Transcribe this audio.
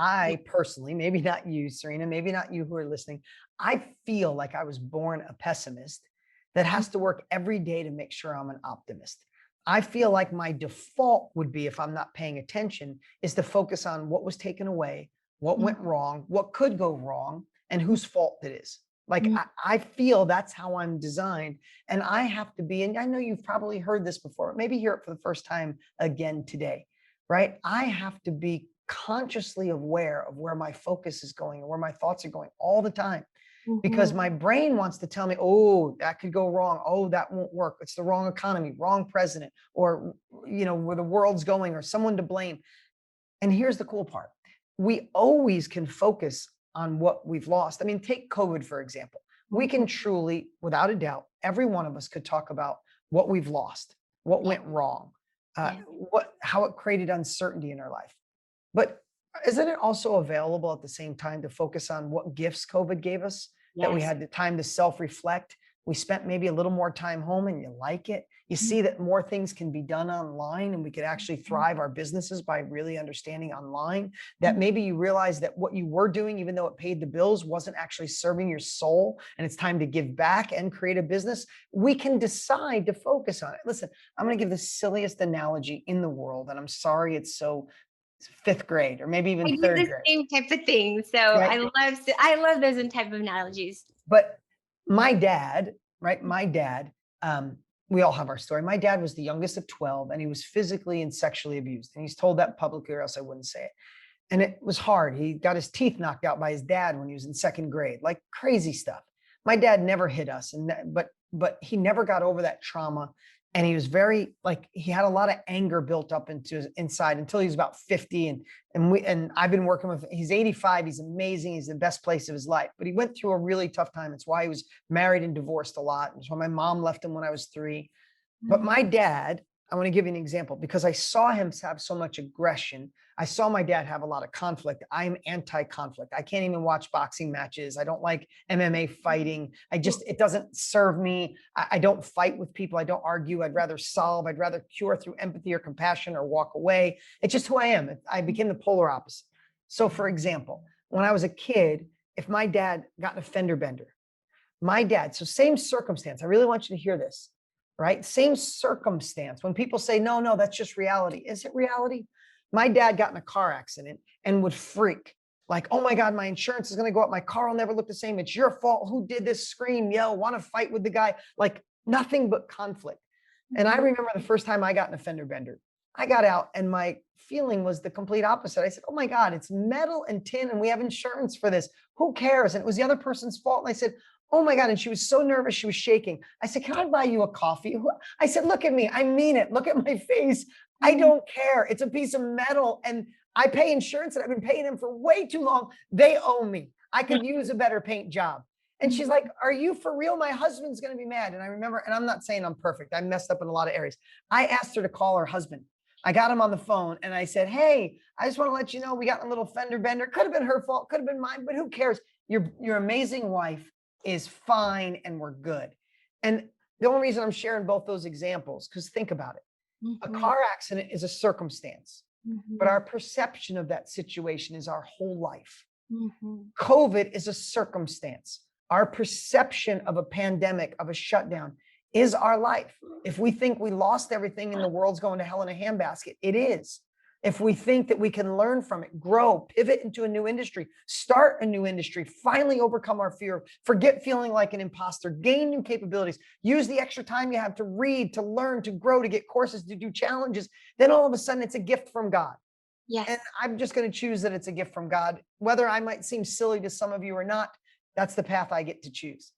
I personally, maybe not you, Serena, maybe not you who are listening, I feel like I was born a pessimist that has to work every day to make sure I'm an optimist. I feel like my default would be, if I'm not paying attention, is to focus on what was taken away, what went wrong, what could go wrong, and whose fault it is. Like, I feel that's how I'm designed. And I have to be, and I know you've probably heard this before, but maybe hear it for the first time again today, right? I have to be consciously aware of where my focus is going and where my thoughts are going all the time, because my brain wants to tell me, oh, that could go wrong. Oh, that won't work. It's the wrong economy, wrong president, or, where the world's going, or someone to blame. And here's the cool part. We always can focus on what we've lost. I mean, take COVID, for example. We can truly, without a doubt, every one of us could talk about what we've lost, what went wrong, how it created uncertainty in our life. But isn't it also available at the same time to focus on what gifts COVID gave us? That we had the time to self-reflect. We spent maybe a little more time home, and you like it. You see that more things can be done online, and we could actually thrive our businesses by really understanding online. That maybe you realize that what you were doing, even though it paid the bills, wasn't actually serving your soul, and it's time to give back and create a business. We can decide to focus on it. Listen, I'm going to give the silliest analogy in the world, and I'm sorry it's so fifth grade or maybe even I do third the grade. same type of thing. So Right? I love those type of analogies. But my dad, right? My dad, we all have our story. My dad was the youngest of 12, and he was physically and sexually abused. And he's told that publicly, or else I wouldn't say it. And it was hard. He got his teeth knocked out by his dad when he was in second grade, like crazy stuff. My dad never hit us, but he never got over that trauma. And he was very, like, he had a lot of anger built up into his inside until he was about 50. And I've been working with, he's 85. He's amazing. He's the best place of his life, but he went through a really tough time. It's why he was married and divorced a lot. It's why my mom left him when I was 3. But my dad, I want to give you an example, because I saw him have so much aggression. I saw my dad have a lot of conflict. I'm anti-conflict. I can't even watch boxing matches. I don't like MMA fighting. It doesn't serve me. I don't fight with people. I don't argue. I'd rather solve. I'd rather cure through empathy or compassion, or walk away. It's just who I am. I became the polar opposite. So for example, when I was a kid, if my dad got an fender bender, so same circumstance. I really want you to hear this. Right? Same circumstance. When people say, no, that's just reality. Is it reality? My dad got in a car accident and would freak, like, oh my God, my insurance is going to go up. My car will never look the same. It's your fault. Who did this? Scream, yell, want to fight with the guy, like nothing but conflict. And I remember the first time I got in a fender bender, I got out and my feeling was the complete opposite. I said, oh my God, it's metal and tin and we have insurance for this. Who cares? And it was the other person's fault. And I said, oh my God. And she was so nervous. She was shaking. I said, can I buy you a coffee? I said, look at me. I mean it. Look at my face. I don't care. It's a piece of metal and I pay insurance and I've been paying them for way too long. They owe me. I could use a better paint job. And she's like, are you for real? My husband's going to be mad. And I remember, and I'm not saying I'm perfect. I messed up in a lot of areas. I asked her to call her husband. I got him on the phone and I said, hey, I just want to let you know we got a little fender bender. Could have been her fault. Could have been mine, but who cares? Your amazing wife is fine and we're good. And the only reason I'm sharing both those examples, because think about it. A car accident is a circumstance, but our perception of that situation is our whole life. COVID is a circumstance. Our perception of a pandemic, of a shutdown, is our life. If we think we lost everything and the world's going to hell in a handbasket, it is. If we think that we can learn from it, grow, pivot into a new industry, start a new industry, finally overcome our fear, forget feeling like an imposter, gain new capabilities, use the extra time you have to read, to learn, to grow, to get courses, to do challenges, then all of a sudden it's a gift from God. Yes. And I'm just going to choose that it's a gift from God. Whether I might seem silly to some of you or not, that's the path I get to choose.